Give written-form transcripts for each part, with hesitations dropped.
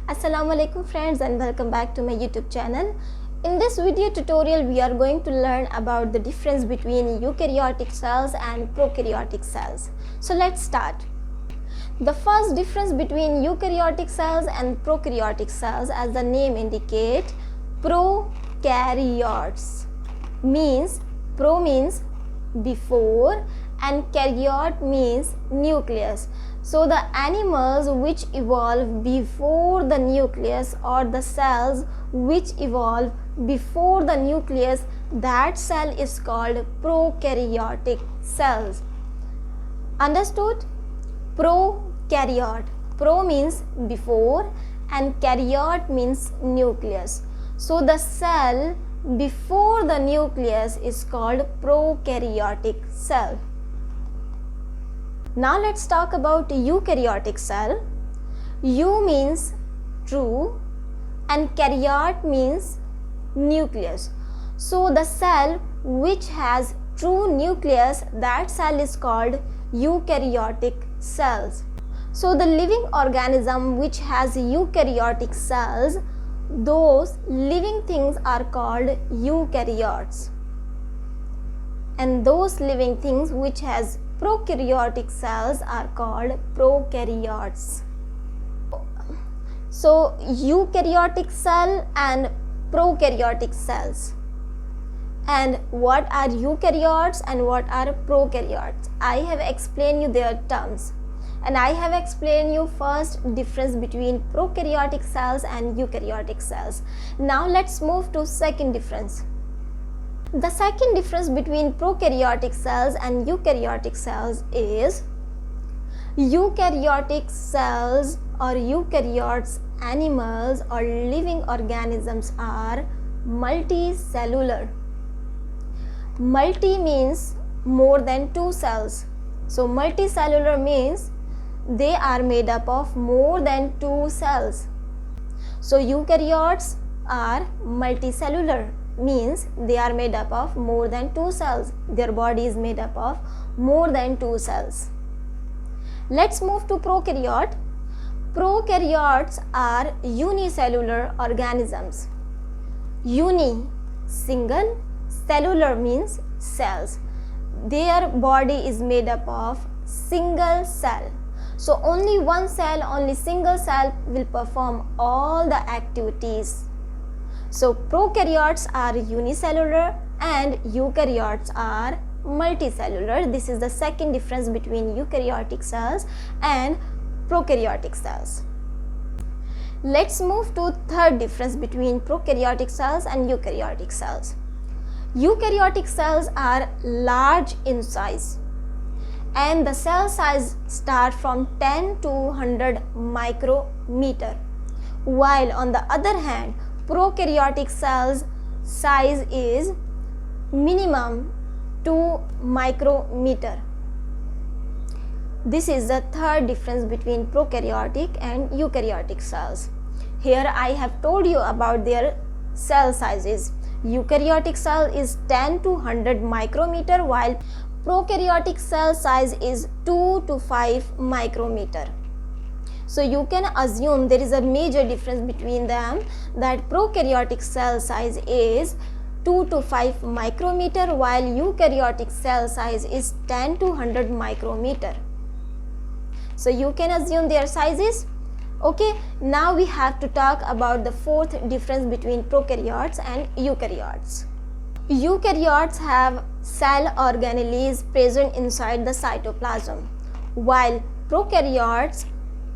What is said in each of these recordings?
Assalamu alaikum friends, and welcome back to my YouTube channel. In this video tutorial we are going to learn about the difference between eukaryotic cells and prokaryotic cells. So let's start. The first difference between eukaryotic cells and prokaryotic cells, as the name indicates, prokaryotes means pro means before and karyot means nucleus. So the animals which evolve before the nucleus or the cells which evolve before the nucleus, that cell is called prokaryotic cells. Understood? Prokaryote. Pro means before and karyot means nucleus. So the cell before the nucleus is called prokaryotic cell. Now let's talk about eukaryotic cell. Eu means true and karyot means nucleus. So the cell which has true nucleus, that cell is called eukaryotic cells. So the living organism which has eukaryotic cells, those living things are called eukaryotes, and those living things which has prokaryotic cells are called prokaryotes. So eukaryotic cell and prokaryotic cells. And what are eukaryotes and what are prokaryotes? I have explained you their terms, and I have explained you first difference between prokaryotic cells and eukaryotic cells. Now let's move to second difference. The second difference between prokaryotic cells and eukaryotic cells is eukaryotic cells or eukaryotes, animals or living organisms are multicellular. Multi means more than two cells. So multicellular means they are made up of more than two cells. So eukaryotes are multicellular, means they are made up of more than two cells. Their body is made up of more than two cells. Let's move to prokaryote. Prokaryotes are unicellular organisms. Uni, single, cellular means cells. Their body is made up of single cell. So only one cell, only single cell will perform all the activities. So prokaryotes are unicellular and eukaryotes are multicellular. This is the second difference between eukaryotic cells and prokaryotic cells. Let's move to third difference between prokaryotic cells and eukaryotic cells. Eukaryotic cells are large in size, and the cell size start from 10 to 100 micrometer, while on the other hand prokaryotic cells size is minimum 2 micrometer. This is the third difference between prokaryotic and eukaryotic cells. Here I have told you about their cell sizes. Eukaryotic cell is 10 to 100 micrometer, while prokaryotic cell size is 2 to 5 micrometer. So you can assume there is a major difference between them, that prokaryotic cell size is 2 to 5 micrometer while eukaryotic cell size is 10 to 100 micrometer. So you can assume their sizes. Okay, now we have to talk about the fourth difference between prokaryotes and eukaryotes. Eukaryotes have cell organelles present inside the cytoplasm, while prokaryotes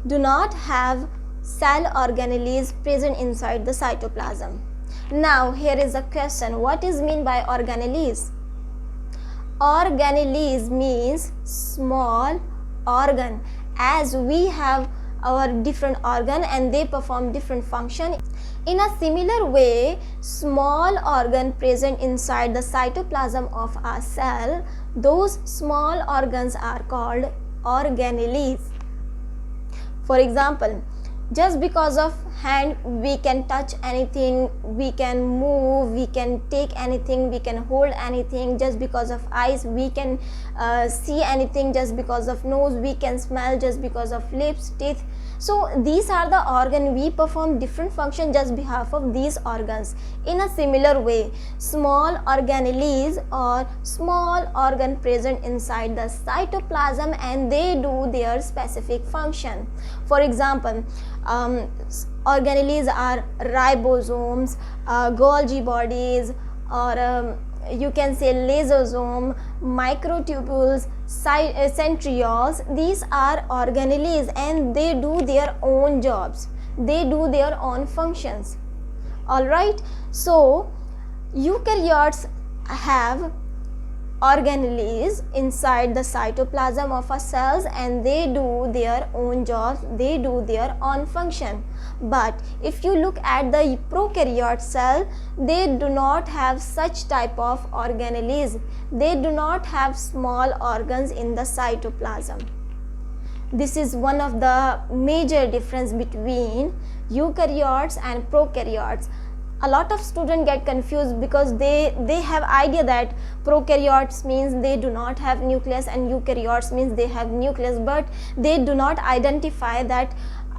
do not have cell organelles present inside the cytoplasm. Now here is a question, what is meant by organelles? Organelles means small organ, as we have our different organ and they perform different function. In a similar way, small organ present inside the cytoplasm of a cell, those small organs are called organelles. For example, just because of hand we can touch anything, we can move, we can take anything, we can hold anything. Just because of eyes we can see anything. Just because of nose we can smell. Just because of lips, teeth. So these are the organ, we perform different function just behalf of these organs. In a similar way, small organelles or small organ present inside the cytoplasm and they do their specific function. For example, organelles are ribosomes, Golgi bodies, or you can say lysosome, microtubules, centrioles. These are organelles and they do their own jobs, they do their own functions. Alright, so eukaryotes have organelles inside the cytoplasm of a cells and they do their own jobs, they do their own function. But if you look at the prokaryote cell, they do not have such type of organelles, they do not have small organs in the cytoplasm. This is one of the major difference between eukaryotes and prokaryotes. A lot of students get confused because they have idea that prokaryotes means they do not have nucleus and eukaryotes means they have nucleus, but they do not identify that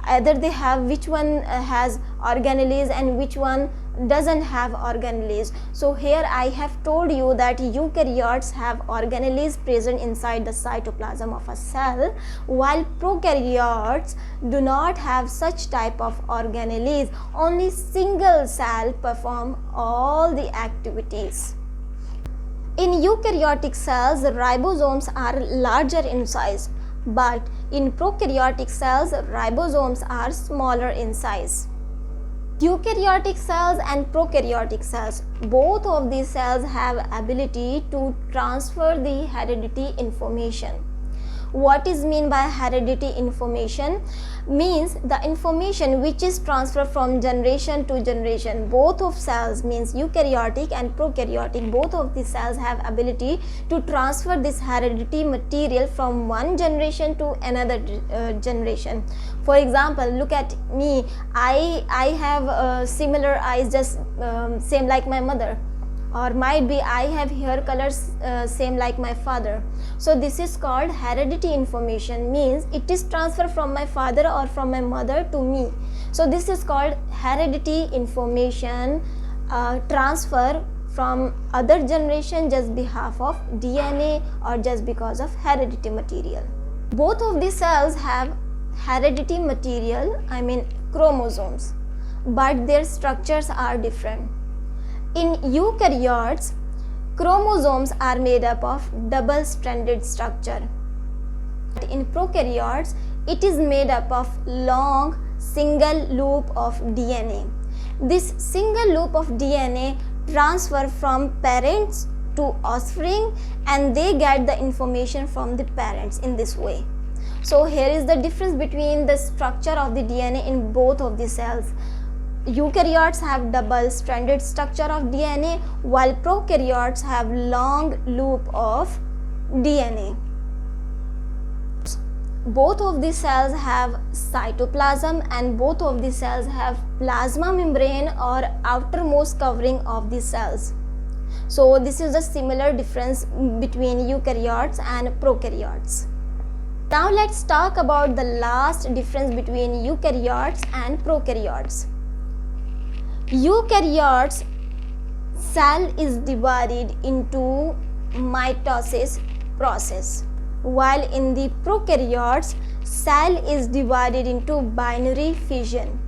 either they have which one has organelles and which one doesn't have organelles. So here I have told you that eukaryotes have organelles present inside the cytoplasm of a cell, while prokaryotes do not have such type of organelles. Only single cell perform all the activities. In eukaryotic cells, ribosomes are larger in size, but in prokaryotic cells, ribosomes are smaller in size. Eukaryotic cells and prokaryotic cells, both of these cells have ability to transfer the heredity information. What is mean by heredity information? Means the information which is transferred from generation to generation. Both of cells, means eukaryotic and prokaryotic, both of the cells have ability to transfer this heredity material from one generation to another generation. For example, look at me, I have similar eyes, just same like my mother, or might be I have hair colors same like my father. So this is called heredity information, means it is transferred from my father or from my mother to me. So this is called heredity information transfer from other generation just behalf of DNA or just because of heredity material. Both of these cells have heredity material, I mean chromosomes, but their structures are different. In eukaryotes, chromosomes are made up of double-stranded structure. In prokaryotes, it is made up of long single loop of DNA. This single loop of DNA transfer from parents to offspring and they get the information from the parents in this way. So here is the difference between the structure of the DNA in both of the cells. Eukaryotes have double-stranded structure of DNA, while prokaryotes have long loop of DNA. Both of the cells have cytoplasm and both of the cells have plasma membrane or outermost covering of the cells. So this is a similar difference between eukaryotes and prokaryotes. Now let's talk about the last difference between eukaryotes and prokaryotes. Eukaryotes cell is divided into mitosis process, while in the prokaryotes cell is divided into binary fission.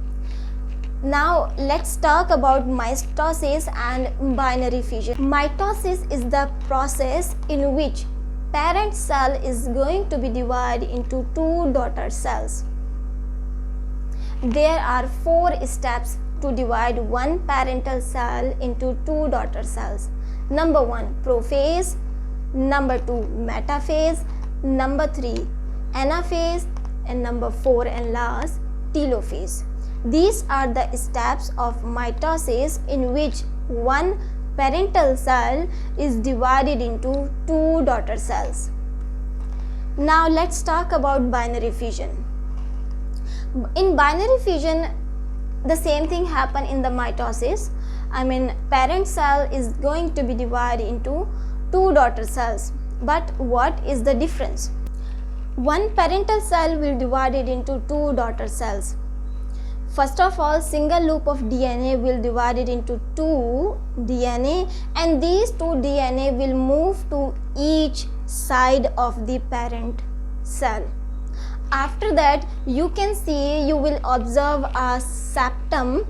Now let's talk about mitosis and binary fission. Mitosis is the process in which parent cell is going to be divided into two daughter cells. There are 4 steps to divide one parental cell into two daughter cells. Number 1, prophase. Number 2, metaphase. Number 3, anaphase. And number 4 and last, telophase. These are the steps of mitosis in which one parental cell is divided into two daughter cells. Now let's talk about binary fission. In binary fission, the same thing happen in the mitosis. I mean, parent cell is going to be divided into two daughter cells. But what is the difference? one parental cell will divide it into two daughter cells. First of all, single loop of DNA will divide it into two DNA, and these two DNA will move to each side of the parent cell. After that, you can see, you will observe a septum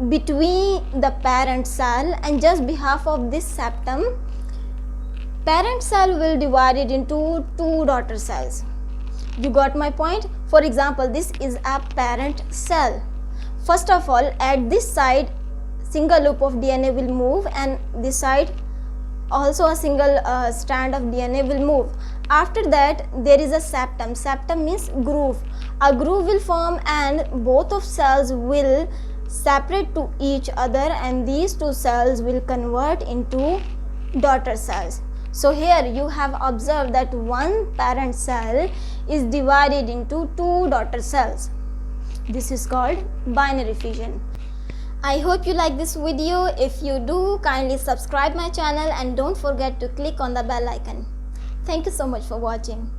between the parent cell, and just behalf of this septum, parent cell will divide it into two daughter cells. You got my point? For example, this is a parent cell. First of all, at this side, single loop of DNA will move, and this side also a single strand of DNA will move. After that, there is a septum. Septum means groove. A groove will form, and both of cells will separate to each other, and these two cells will convert into daughter cells. So here you have observed that one parent cell is divided into two daughter cells. This is called binary fission. I hope you like this video. If you do, kindly subscribe my channel and don't forget to click on the bell icon. Thank you so much for watching.